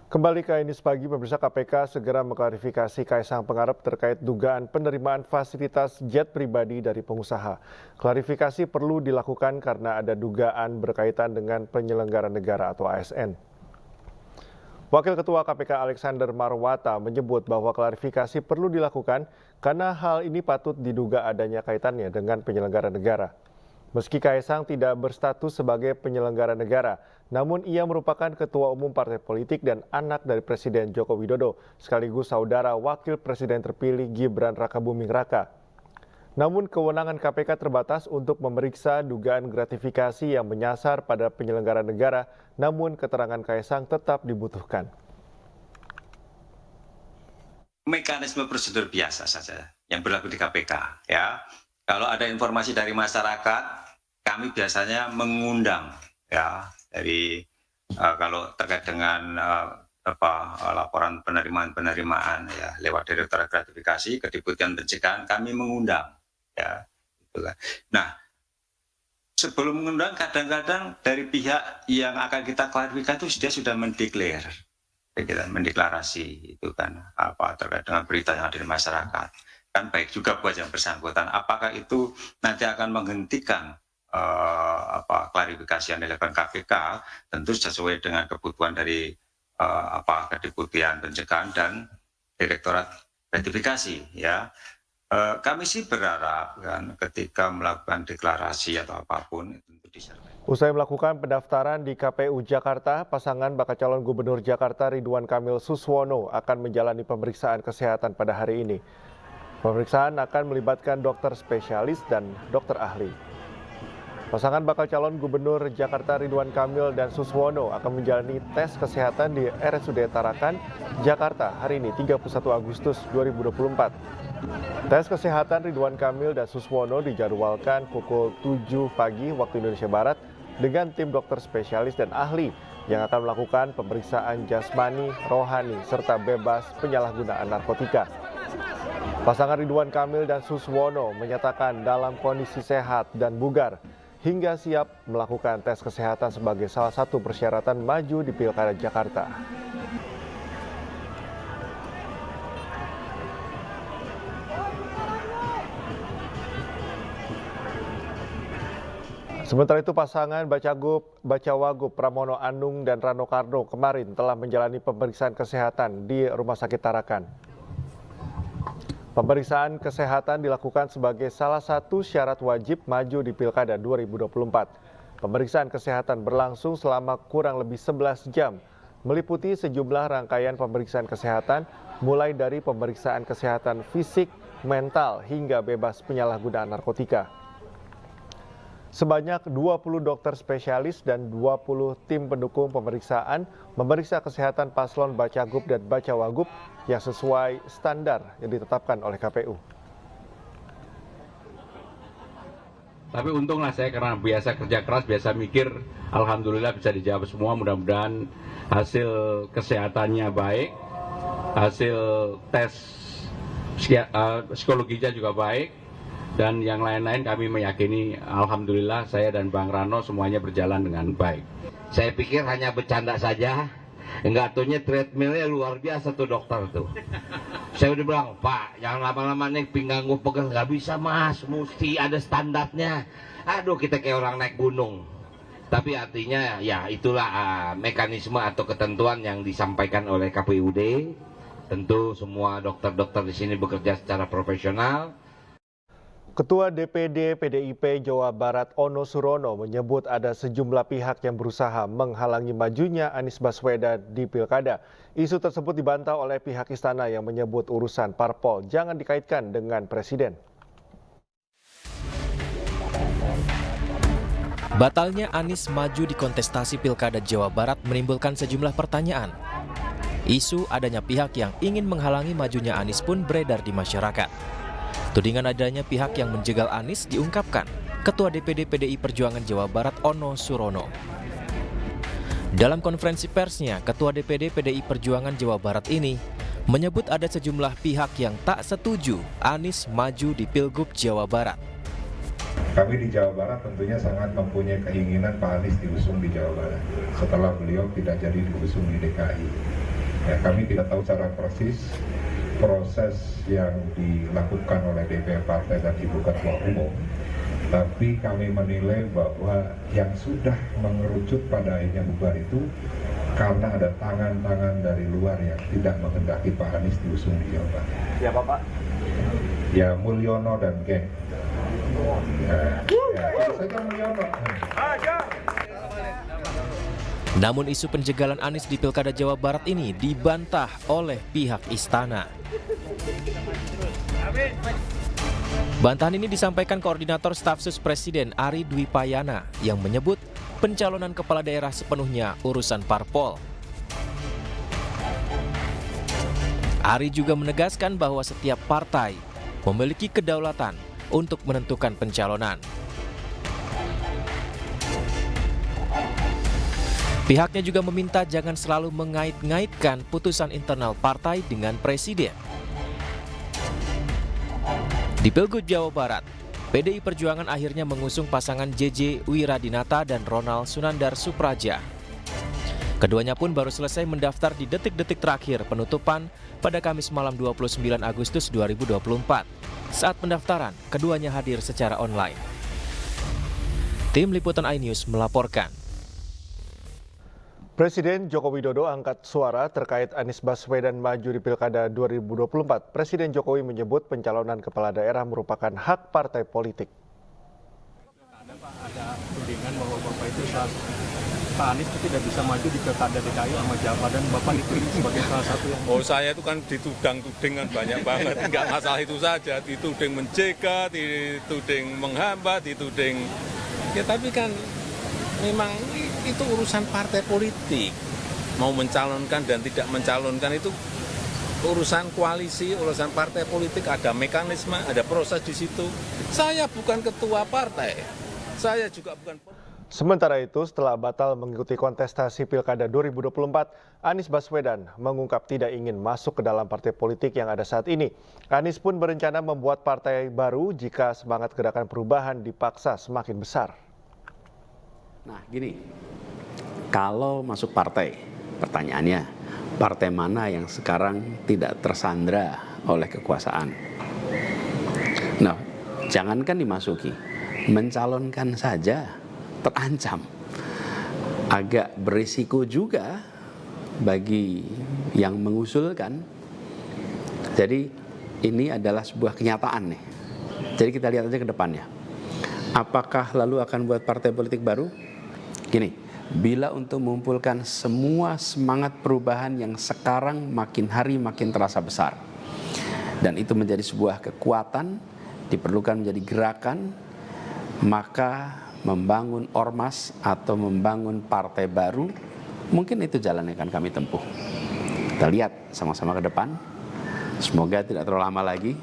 Kembali ke Ini Pagi, pemirsa KPK segera mengklarifikasi Kaisang Pangarep terkait dugaan penerimaan fasilitas jet pribadi dari pengusaha. Klarifikasi perlu dilakukan karena ada dugaan berkaitan dengan penyelenggara negara atau ASN. Wakil Ketua KPK Alexander Marwata menyebut bahwa klarifikasi perlu dilakukan karena hal ini patut diduga adanya kaitannya dengan penyelenggara negara. Meski Kaisang tidak berstatus sebagai penyelenggara negara, namun ia merupakan ketua umum partai politik dan anak dari Presiden Joko Widodo, sekaligus saudara Wakil Presiden terpilih Gibran Rakabuming Raka. Namun kewenangan KPK terbatas untuk memeriksa dugaan gratifikasi yang menyasar pada penyelenggara negara, namun keterangan Kaisang tetap dibutuhkan. Mekanisme prosedur biasa saja yang berlaku di KPK, ya. Kalau ada informasi dari masyarakat, kami biasanya mengundang, ya, dari kalau terkait dengan laporan penerimaan ya lewat Direktorat Gratifikasi, Kedeputian Pencegahan, kami mengundang, ya. Nah, sebelum mengundang kadang-kadang dari pihak yang akan kita klarifikasi itu dia sudah mendeklarasi itu kan terkait dengan berita yang ada di masyarakat. Kan baik juga buat yang bersangkutan. Apakah itu nanti akan menghentikan klarifikasi yang dilakukan KPK? Tentu sesuai dengan kebutuhan dari Kedeputian Pencegahan dan Direktorat Gratifikasi, ya. Kami sih berharap kan ketika melakukan deklarasi atau apapun tentu disertai. Usai melakukan pendaftaran di KPU Jakarta, pasangan bakal calon Gubernur Jakarta Ridwan Kamil Suswono akan menjalani pemeriksaan kesehatan pada hari ini. Pemeriksaan akan melibatkan dokter spesialis dan dokter ahli. Pasangan bakal calon Gubernur Jakarta Ridwan Kamil dan Suswono akan menjalani tes kesehatan di RSUD Tarakan, Jakarta hari ini 31 Agustus 2024. Tes kesehatan Ridwan Kamil dan Suswono dijadwalkan pukul 7 pagi waktu Indonesia Barat dengan tim dokter spesialis dan ahli yang akan melakukan pemeriksaan jasmani, rohani, serta bebas penyalahgunaan narkotika. Pasangan Ridwan Kamil dan Suswono menyatakan dalam kondisi sehat dan bugar hingga siap melakukan tes kesehatan sebagai salah satu persyaratan maju di Pilkada Jakarta. Sementara itu pasangan Bacawagub Pramono Anung dan Rano Karno kemarin telah menjalani pemeriksaan kesehatan di Rumah Sakit Tarakan. Pemeriksaan kesehatan dilakukan sebagai salah satu syarat wajib maju di Pilkada 2024. Pemeriksaan kesehatan berlangsung selama kurang lebih 11 jam, meliputi sejumlah rangkaian pemeriksaan kesehatan, mulai dari pemeriksaan kesehatan fisik, mental, hingga bebas penyalahgunaan narkotika. Sebanyak 20 dokter spesialis dan 20 tim pendukung pemeriksaan memeriksa kesehatan paslon Bacagub dan Bacawagub yang sesuai standar yang ditetapkan oleh KPU. Tapi untunglah saya karena biasa kerja keras, biasa mikir, alhamdulillah bisa dijawab semua. Mudah-mudahan hasil kesehatannya baik, hasil tes psikologinya juga baik. Dan yang lain-lain kami meyakini alhamdulillah saya dan Bang Rano semuanya berjalan dengan baik. Saya pikir hanya bercanda saja, enggak tuhnya treadmillnya luar biasa tuh dokter tuh. Saya udah bilang, Pak, jangan lama-lama nih pinggang gue pegang, nggak bisa Mas, mesti ada standarnya. Aduh kita kayak orang naik gunung. Tapi artinya ya itulah mekanisme atau ketentuan yang disampaikan oleh KPUD. Tentu semua dokter-dokter di sini bekerja secara profesional. Ketua DPD PDIP Jawa Barat Ono Surono menyebut ada sejumlah pihak yang berusaha menghalangi majunya Anies Baswedan di Pilkada. Isu tersebut dibantah oleh pihak istana yang menyebut urusan parpol jangan dikaitkan dengan Presiden. Batalnya Anies maju di kontestasi Pilkada Jawa Barat menimbulkan sejumlah pertanyaan. Isu adanya pihak yang ingin menghalangi majunya Anies pun beredar di masyarakat. Tudingan adanya pihak yang menjegal Anies diungkapkan Ketua DPD PDI Perjuangan Jawa Barat Ono Surono. Dalam konferensi persnya, Ketua DPD PDI Perjuangan Jawa Barat ini menyebut ada sejumlah pihak yang tak setuju Anies maju di Pilgub Jawa Barat. Kami di Jawa Barat tentunya sangat mempunyai keinginan Pak Anies diusung di Jawa Barat setelah beliau tidak jadi diusung di DKI. Ya, kami tidak tahu secara persis proses yang dilakukan oleh DPR Partai dan Ibu Ketua Umum, tapi kami menilai bahwa yang sudah mengerucut pada akhirnya bubar itu karena ada tangan-tangan dari luar yang tidak menghendaki Pak Anies diusung di Jawa Barat. Ya Bapak. Ya Mulyono dan geng. Itu saja Mulyono. Namun isu penjegalan Anies di Pilkada Jawa Barat ini dibantah oleh pihak istana. Bantahan ini disampaikan Koordinator Staf Sus Presiden Ari Dwi Payana yang menyebut pencalonan kepala daerah sepenuhnya urusan parpol. Ari juga menegaskan bahwa setiap partai memiliki kedaulatan untuk menentukan pencalonan. Pihaknya juga meminta jangan selalu mengait-ngaitkan putusan internal partai dengan presiden. Di Pilgub Jawa Barat, PDI Perjuangan akhirnya mengusung pasangan JJ Wiradinata dan Ronald Sunandar Supraja. Keduanya pun baru selesai mendaftar di detik-detik terakhir penutupan pada Kamis malam 29 Agustus 2024. Saat pendaftaran, keduanya hadir secara online. Tim Liputan iNews melaporkan. Presiden Joko Widodo angkat suara terkait Anies Baswedan maju di Pilkada 2024. Presiden Jokowi menyebut pencalonan kepala daerah merupakan hak partai politik. Ada tudingan bahwa Bapak itu Pak Anies itu tidak bisa maju di Pilkada DKI sama Jawa, dan Bapak dituding sebagai salah satu yang... Oh, saya itu kan dituding kan banyak banget, nggak masalah itu saja, dituding mencegat, dituding menghambat, dituding... Ya tapi kan memang itu urusan partai politik, mau mencalonkan dan tidak mencalonkan itu urusan koalisi, urusan partai politik, ada mekanisme, ada proses di situ. Saya bukan ketua partai, saya juga bukan... Sementara itu, setelah batal mengikuti kontestasi Pilkada 2024, Anies Baswedan mengungkap tidak ingin masuk ke dalam partai politik yang ada saat ini. Anies pun berencana membuat partai baru jika semangat gerakan perubahan dipaksa semakin besar. Nah gini, kalau masuk partai, pertanyaannya, partai mana yang sekarang tidak tersandra oleh kekuasaan? Nah, jangankan dimasuki, mencalonkan saja terancam. Agak berisiko juga bagi yang mengusulkan. Jadi ini adalah sebuah kenyataan nih. Jadi kita lihat aja ke depannya. Apakah lalu akan buat partai politik baru? Gini, bila untuk mengumpulkan semua semangat perubahan yang sekarang makin hari makin terasa besar, dan itu menjadi sebuah kekuatan, diperlukan menjadi gerakan, maka membangun ormas atau membangun partai baru, mungkin itu jalan yang akan kami tempuh. Kita lihat sama-sama ke depan, semoga tidak terlalu lama lagi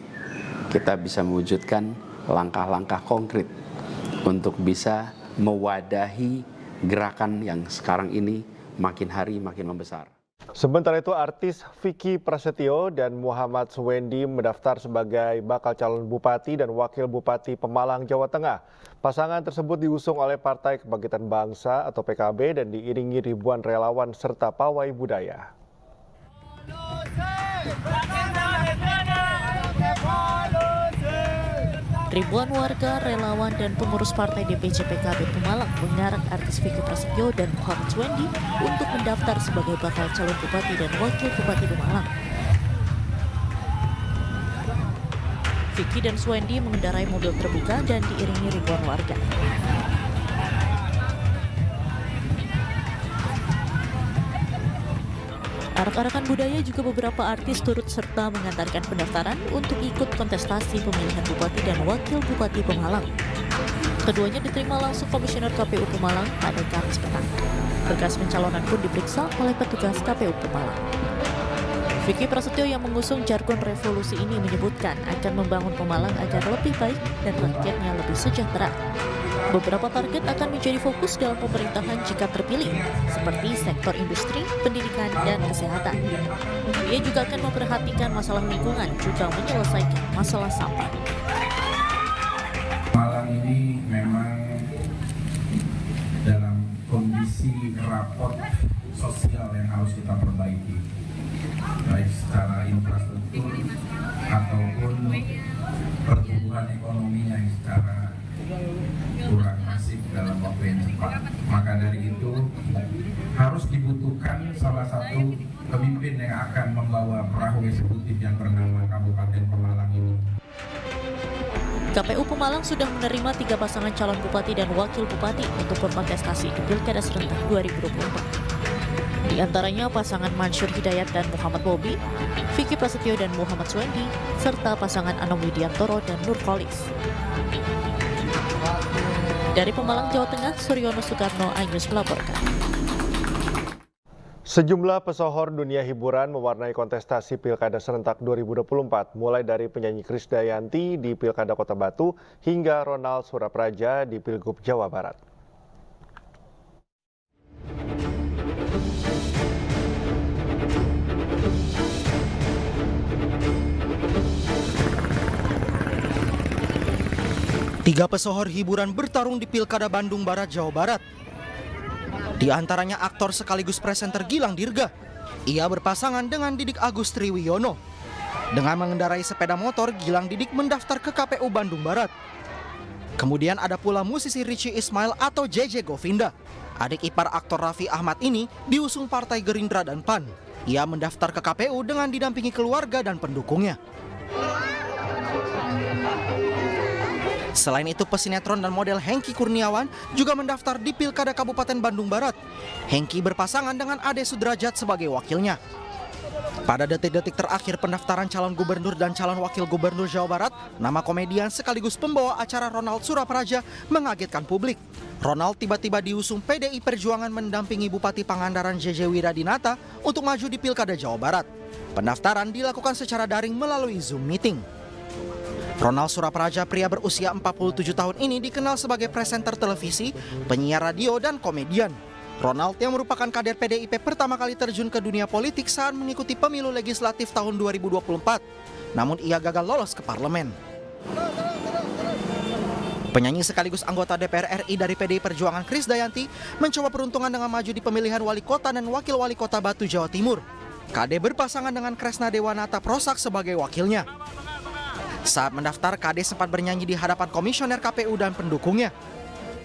kita bisa mewujudkan langkah-langkah konkret untuk bisa mewadahi gerakan yang sekarang ini makin hari makin membesar. Sementara itu, artis Vicky Prasetyo dan Muhammad Suwendi mendaftar sebagai bakal calon bupati dan wakil bupati Pemalang, Jawa Tengah. Pasangan tersebut diusung oleh Partai Kebangkitan Bangsa atau PKB dan diiringi ribuan relawan serta pawai budaya. Ribuan warga, relawan, dan pengurus partai DPC PKB Pemalang mengarak artis Vicky Prasetyo dan Muhammad Suwendi untuk mendaftar sebagai bakal calon bupati dan wakil bupati Pemalang. Vicky dan Suwendi mengendarai mobil terbuka dan diiringi ribuan warga. Arak-arakan budaya juga beberapa artis turut serta mengantarkan pendaftaran untuk ikut kontestasi pemilihan bupati dan wakil bupati Pemalang. Keduanya diterima langsung Komisioner KPU Pemalang pada Kamis petang. Berkas pencalonan pun diperiksa oleh petugas KPU Pemalang. Vicky Prasetyo yang mengusung jargon revolusi ini menyebutkan akan membangun Pemalang agar lebih baik dan rakyatnya lebih sejahtera. Beberapa target akan menjadi fokus dalam pemerintahan jika terpilih, seperti sektor industri, pendidikan, dan kesehatan. Ia juga akan memperhatikan masalah lingkungan, juga menyelesaikan masalah sampah. Malang ini memang dalam kondisi rapot sosial yang harus kita perbaiki, baik secara infrastruktur ataupun pertumbuhan ekonominya yang secara kurang masif dalam waktu yang cepat. Maka dari itu harus dibutuhkan salah satu pemimpin yang akan membawa perahu eksekutif yang bernama Kabupaten Pemalang ini. KPU Pemalang sudah menerima 3 pasangan calon bupati dan wakil bupati untuk berkontestasi di Pilkada serentak 2024. Di antaranya pasangan Mansur Hidayat dan Muhammad Bobi, Vicky Prasetyo dan Muhammad Swendi, serta pasangan Anom Widiantoro dan Nur Kholis. Dari Pemalang, Jawa Tengah, Suryono Soekarno, iNews melaporkan. Sejumlah pesohor dunia hiburan mewarnai kontestasi Pilkada serentak 2024, mulai dari penyanyi Krisdayanti di Pilkada Kota Batu hingga Ronald Surapraja di Pilgub Jawa Barat. Tiga pesohor hiburan bertarung di Pilkada Bandung Barat, Jawa Barat. Di antaranya aktor sekaligus presenter Gilang Dirga. Ia berpasangan dengan Didik Agus Triwiyono. Dengan mengendarai sepeda motor, Gilang Didik mendaftar ke KPU Bandung Barat. Kemudian ada pula musisi Richie Ismail atau JJ Govinda. Adik ipar aktor Raffi Ahmad ini diusung Partai Gerindra dan PAN. Ia mendaftar ke KPU dengan didampingi keluarga dan pendukungnya. Selain itu, pesinetron dan model Hengky Kurniawan juga mendaftar di Pilkada Kabupaten Bandung Barat. Hengky berpasangan dengan Ade Sudrajat sebagai wakilnya. Pada detik-detik terakhir pendaftaran calon gubernur dan calon wakil gubernur Jawa Barat, nama komedian sekaligus pembawa acara Ronald Surapraja mengagetkan publik. Ronald tiba-tiba diusung PDI Perjuangan mendampingi Bupati Pangandaran JJ Wiradinata untuk maju di Pilkada Jawa Barat. Pendaftaran dilakukan secara daring melalui Zoom meeting. Ronald Surapraja, pria berusia 47 tahun ini dikenal sebagai presenter televisi, penyiar radio, dan komedian. Ronald yang merupakan kader PDIP pertama kali terjun ke dunia politik saat mengikuti pemilu legislatif tahun 2024. Namun ia gagal lolos ke parlemen. Penyanyi sekaligus anggota DPR RI dari PDI Perjuangan Krisdayanti mencoba peruntungan dengan maju di pemilihan wali kota dan wakil wali kota Batu, Jawa Timur. KD berpasangan dengan Kresna Dewanata Prosak sebagai wakilnya. Saat mendaftar, KD sempat bernyanyi di hadapan komisioner KPU dan pendukungnya.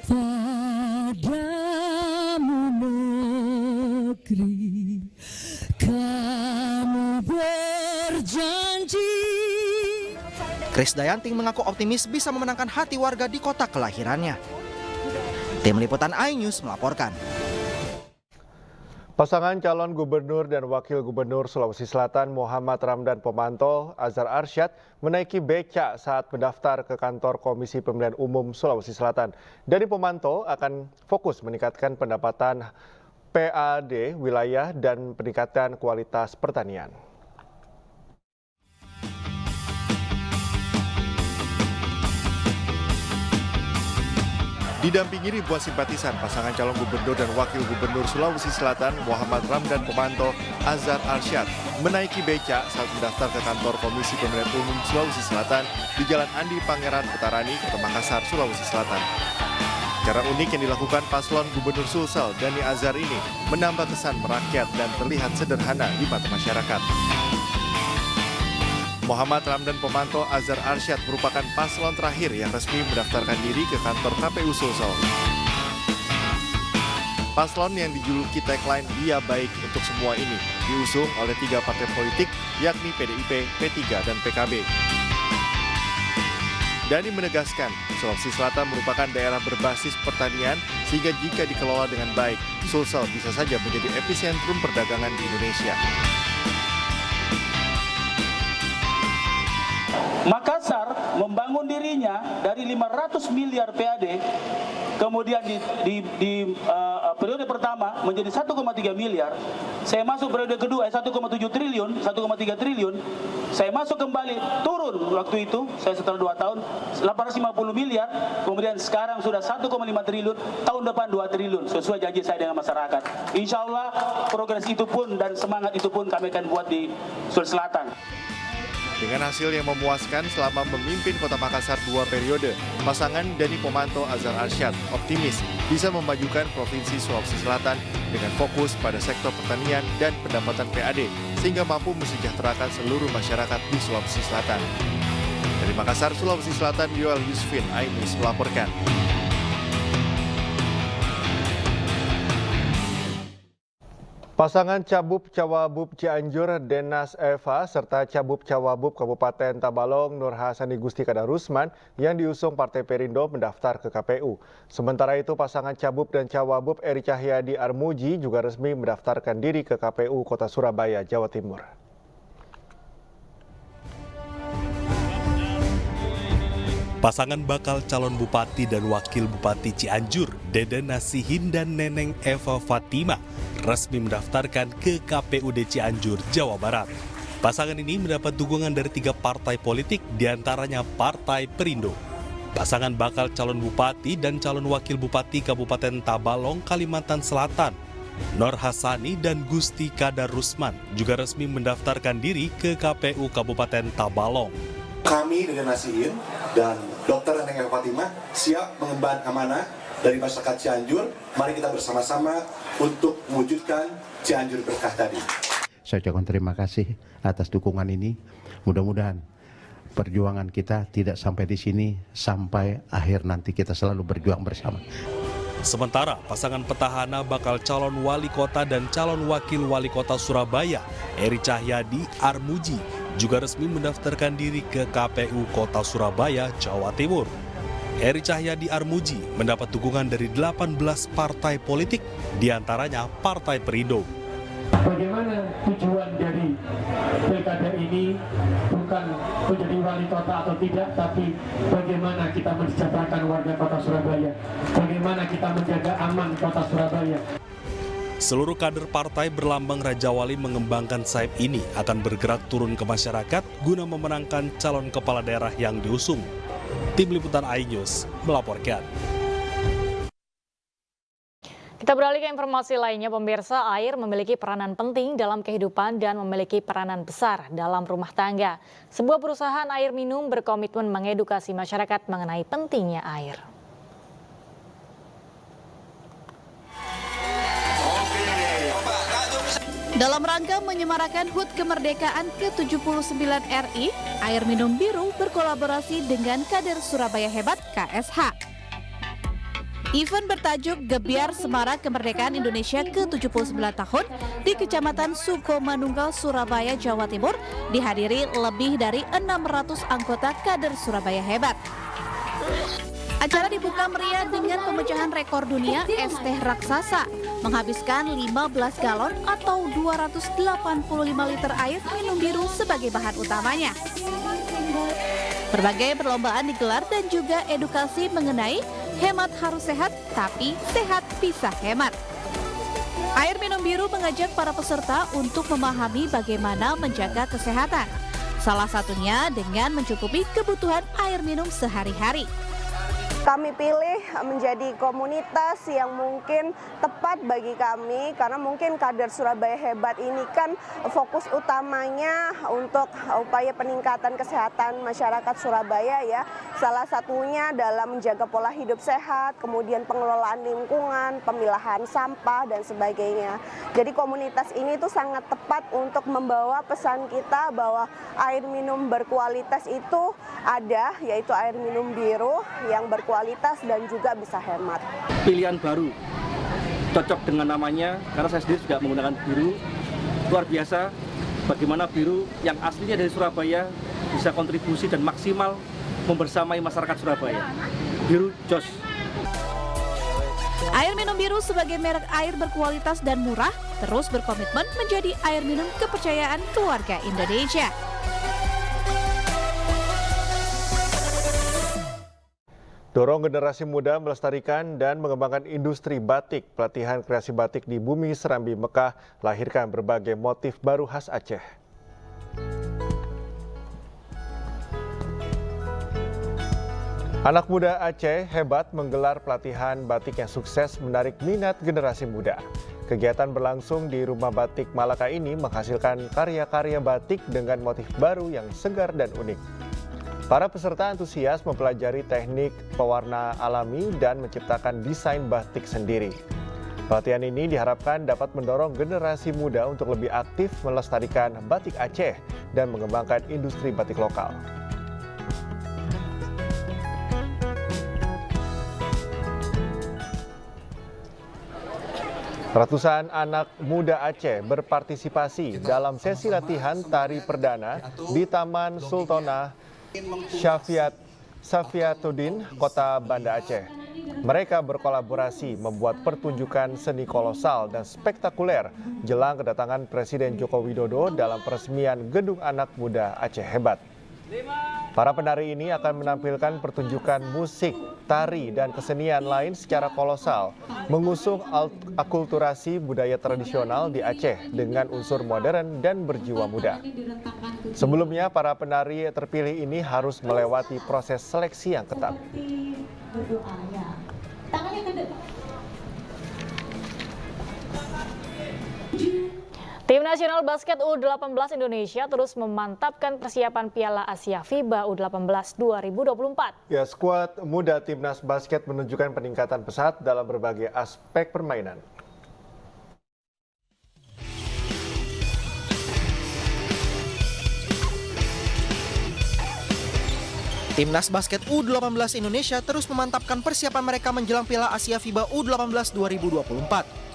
Padamu negeri, kamu berjanji. Krisdayanti mengaku optimis bisa memenangkan hati warga di kota kelahirannya. Tim Liputan iNews melaporkan. Pasangan calon gubernur dan wakil gubernur Sulawesi Selatan Muhammad Ramdan Pomanto, Azhar Arsyad menaiki becak saat mendaftar ke kantor Komisi Pemilihan Umum Sulawesi Selatan. Dari Pomanto akan fokus meningkatkan pendapatan PAD wilayah dan peningkatan kualitas pertanian. Didampingi ribuan simpatisan, pasangan calon gubernur dan wakil gubernur Sulawesi Selatan Muhammad Ramdan Pomanto, Azhar Arsyad menaiki becak saat mendaftar ke kantor Komisi Pemilihan Umum Sulawesi Selatan di Jalan Andi Pangeran Petarani, Kota Makassar, Sulawesi Selatan. Cara unik yang dilakukan paslon Gubernur Sulsel Dani Azhar ini menambah kesan merakyat dan terlihat sederhana di mata masyarakat. Muhammad Ramdan Pomanto, Azhar Arsyad merupakan paslon terakhir yang resmi mendaftarkan diri ke kantor KPU Sulsel. Paslon yang dijuluki tagline "Dia Baik Untuk Semua" ini diusung oleh 3 partai politik, yakni PDIP, P3, dan PKB. Dani menegaskan, Sulawesi Selatan merupakan daerah berbasis pertanian sehingga jika dikelola dengan baik, Sulsel bisa saja menjadi epicentrum perdagangan di Indonesia. Makassar membangun dirinya dari 500 miliar PAD, kemudian di periode pertama menjadi 1,3 miliar. Saya masuk periode kedua 1,7 triliun, 1,3 triliun. Saya masuk kembali turun waktu itu, saya setelah 2 tahun 850 miliar, kemudian sekarang sudah 1,5 triliun, tahun depan 2 triliun sesuai janji saya dengan masyarakat. Insya Allah progres itu pun dan semangat itu pun kami akan buat di Sulawesi Selatan. Dengan hasil yang memuaskan selama memimpin Kota Makassar 2 periode, pasangan Dani Pomanto Azhar Arsyad optimis bisa memajukan Provinsi Sulawesi Selatan dengan fokus pada sektor pertanian dan pendapatan PAD, sehingga mampu mesejahterakan seluruh masyarakat di Sulawesi Selatan. Dari Makassar, Sulawesi Selatan, Yoel Yusfin Ainis melaporkan. Pasangan Cabub-Cawabub Cianjur Denas Eva serta Cabub-Cawabub Kabupaten Tabalong Nur Hasani Gusti Kada Rusman yang diusung Partai Perindo mendaftar ke KPU. Sementara itu pasangan Cabub dan Cawabub Eri Cahyadi Armuji juga resmi mendaftarkan diri ke KPU Kota Surabaya, Jawa Timur. Pasangan bakal calon bupati dan wakil bupati Cianjur, Deden Nasihin dan Neneng Eva Fatima, resmi mendaftarkan ke KPUD Cianjur, Jawa Barat. Pasangan ini mendapat dukungan dari 3 partai politik, diantaranya Partai Perindo. Pasangan bakal calon bupati dan calon wakil bupati Kabupaten Tabalong, Kalimantan Selatan, Nur Hasani dan Gusti Kada Rusman, juga resmi mendaftarkan diri ke KPU Kabupaten Tabalong. Kami Deden Nasihin dan Dr. Neneng Eva Fatima siap mengemban amanah dari masyarakat Cianjur. Mari kita bersama-sama untuk mewujudkan Cianjur berkah tadi. Saya ucapkan terima kasih atas dukungan ini. Mudah-mudahan perjuangan kita tidak sampai di sini, sampai akhir nanti kita selalu berjuang bersama. Sementara pasangan petahana bakal calon wali kota dan calon wakil wali kota Surabaya, Eri Cahyadi Armuji, juga resmi mendaftarkan diri ke KPU Kota Surabaya, Jawa Timur. Eri Cahyadi Armuji mendapat dukungan dari 18 partai politik, diantaranya Partai Perindo. Bagaimana tujuan dari pilkada ini bukan menjadi wali kota atau tidak, tapi bagaimana kita mensejahterakan warga kota Surabaya, bagaimana kita menjaga aman kota Surabaya. Seluruh kader partai berlambang Raja Wali mengembangkan sayap ini akan bergerak turun ke masyarakat guna memenangkan calon kepala daerah yang diusung. Tim Liputan iNews melaporkan. Kita beralih ke informasi lainnya, pemirsa. Air memiliki peranan penting dalam kehidupan dan memiliki peranan besar dalam rumah tangga. Sebuah perusahaan air minum berkomitmen mengedukasi masyarakat mengenai pentingnya air. Dalam rangka menyemarakan HUT kemerdekaan ke-79 RI, Air Minum Biru berkolaborasi dengan Kader Surabaya Hebat KSH. Event bertajuk Gebiar Semarak Kemerdekaan Indonesia ke-79 tahun di Kecamatan Sukomanunggal, Surabaya, Jawa Timur dihadiri lebih dari 600 anggota Kader Surabaya Hebat. Acara dibuka meriah dengan pemecahan rekor dunia es teh raksasa, menghabiskan 15 galon atau 285 liter air minum biru sebagai bahan utamanya. Berbagai perlombaan digelar dan juga edukasi mengenai hemat harus sehat, tapi sehat bisa hemat. Air Minum Biru mengajak para peserta untuk memahami bagaimana menjaga kesehatan. Salah satunya dengan mencukupi kebutuhan air minum sehari-hari. Kami pilih menjadi komunitas yang mungkin tepat bagi kami karena mungkin Kader Surabaya Hebat ini kan fokus utamanya untuk upaya peningkatan kesehatan masyarakat Surabaya ya. Salah satunya dalam menjaga pola hidup sehat, kemudian pengelolaan lingkungan, pemilahan sampah dan sebagainya. Jadi komunitas ini tuh sangat tepat untuk membawa pesan kita bahwa air minum berkualitas itu ada, yaitu air minum biru yang berkualitas dan juga bisa hemat. Pilihan baru, cocok dengan namanya, karena saya sendiri juga menggunakan biru. Luar biasa bagaimana biru yang aslinya dari Surabaya bisa kontribusi dan maksimal membersamai masyarakat Surabaya. Biru jos. Air Minum Biru sebagai merek air berkualitas dan murah terus berkomitmen menjadi air minum kepercayaan keluarga Indonesia. Dorong generasi muda melestarikan dan mengembangkan industri batik. Pelatihan kreasi batik di Bumi Serambi Mekah lahirkan berbagai motif baru khas Aceh. Anak muda Aceh hebat menggelar pelatihan batik yang sukses menarik minat generasi muda. Kegiatan berlangsung di Rumah Batik Malaka ini menghasilkan karya-karya batik dengan motif baru yang segar dan unik. Para peserta antusias mempelajari teknik pewarna alami dan menciptakan desain batik sendiri. Pelatihan ini diharapkan dapat mendorong generasi muda untuk lebih aktif melestarikan batik Aceh dan mengembangkan industri batik lokal. Ratusan anak muda Aceh berpartisipasi dalam sesi latihan tari perdana di Taman Sultanah Safiatuddin, Kota Banda Aceh. Mereka berkolaborasi membuat pertunjukan seni kolosal dan spektakuler jelang kedatangan Presiden Joko Widodo dalam peresmian Gedung Anak Muda Aceh Hebat. Para penari ini akan menampilkan pertunjukan musik, tari, dan kesenian lain secara kolosal, mengusung akulturasi budaya tradisional di Aceh dengan unsur modern dan berjiwa muda. Sebelumnya, para penari terpilih ini harus melewati proses seleksi yang ketat. Tim nasional basket U18 Indonesia terus memantapkan persiapan Piala Asia FIBA U18 2024. Ya, skuad muda Timnas Basket menunjukkan peningkatan pesat dalam berbagai aspek permainan. Timnas Basket U18 Indonesia terus memantapkan persiapan mereka menjelang Piala Asia FIBA U18 2024.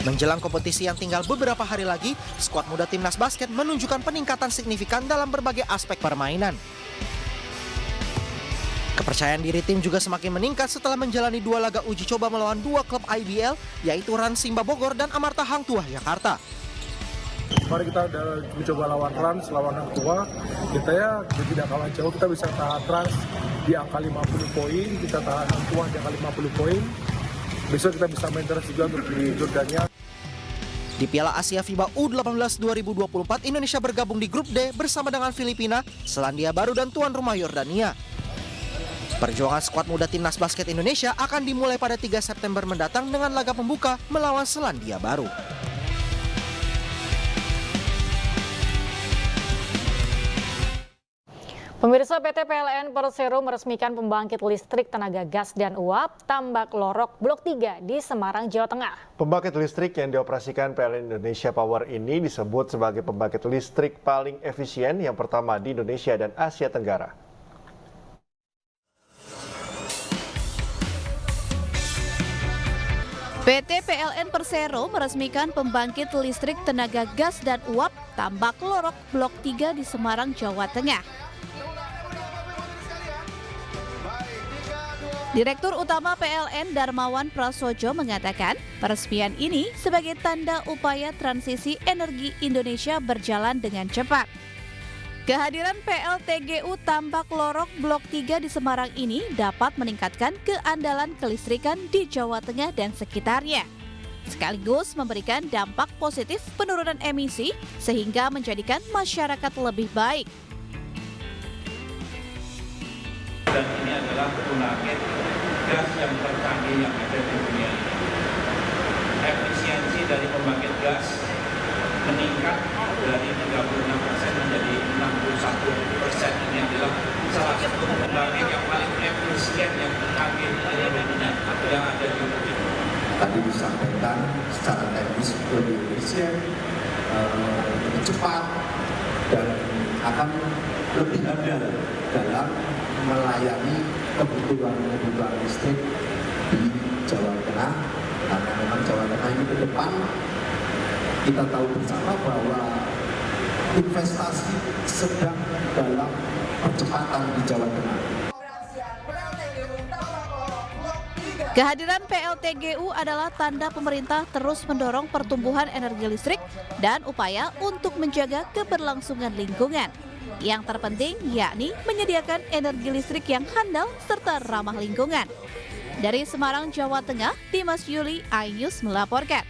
Menjelang kompetisi yang tinggal beberapa hari lagi, skuad muda Timnas Basket menunjukkan peningkatan signifikan dalam berbagai aspek permainan. Kepercayaan diri tim juga semakin meningkat setelah menjalani 2 laga uji coba melawan 2 klub IBL, yaitu Rans Simba Bogor dan Amarta Hang Tuah Jakarta. Kemarin kita udah mencoba lawan Rans, lawan Hang Tuah, kita tidak kalah jauh, kita bisa tahan Rans di angka 50 poin, kita tahan Hang Tuah di angka 50 poin. Besok kita bisa main terus juga untuk di Jordania. Di Piala Asia FIBA U18 2024, Indonesia bergabung di grup D bersama dengan Filipina, Selandia Baru, dan tuan rumah Yordania. Perjuangan skuad muda Timnas Basket Indonesia akan dimulai pada 3 September mendatang dengan laga pembuka melawan Selandia Baru. Pemirsa, PT PLN Persero meresmikan pembangkit listrik tenaga gas dan uap Tambak Lorok Blok 3 di Semarang, Jawa Tengah. Pembangkit listrik yang dioperasikan PLN Indonesia Power ini disebut sebagai pembangkit listrik paling efisien yang pertama di Indonesia dan Asia Tenggara. PT PLN Persero meresmikan pembangkit listrik tenaga gas dan uap Tambak Lorok Blok 3 di Semarang, Jawa Tengah. Direktur Utama PLN Darmawan Prasojo mengatakan peresmian ini sebagai tanda upaya transisi energi Indonesia berjalan dengan cepat. Kehadiran PLTGU Tambak Lorok Blok 3 di Semarang ini dapat meningkatkan keandalan kelistrikan di Jawa Tengah dan sekitarnya, sekaligus memberikan dampak positif penurunan emisi sehingga menjadikan masyarakat lebih baik. Dan ini adalah pembangkit gas yang tercanggih yang ada di dunia. Efisiensi dari pembangkit gas meningkat dari 36% menjadi 61%. Ini adalah salah satu pembangkit yang paling efisien yang tercanggih di dunia yang ada di dunia. Tadi disampaikan secara teknis lebih efisien, lebih cepat, dan akan lebih andal dalam melayani kebutuhan listrik di Jawa Tengah, karena memang Jawa Tengah ini ke depan kita tahu bersama bahwa investasi sedang dalam percepatan di Jawa Tengah. Kehadiran PLTGU adalah tanda pemerintah terus mendorong pertumbuhan energi listrik dan upaya untuk menjaga keberlangsungan lingkungan. Yang terpenting yakni menyediakan energi listrik yang handal serta ramah lingkungan. Dari Semarang, Jawa Tengah, Dimas Yuli, iNews melaporkan.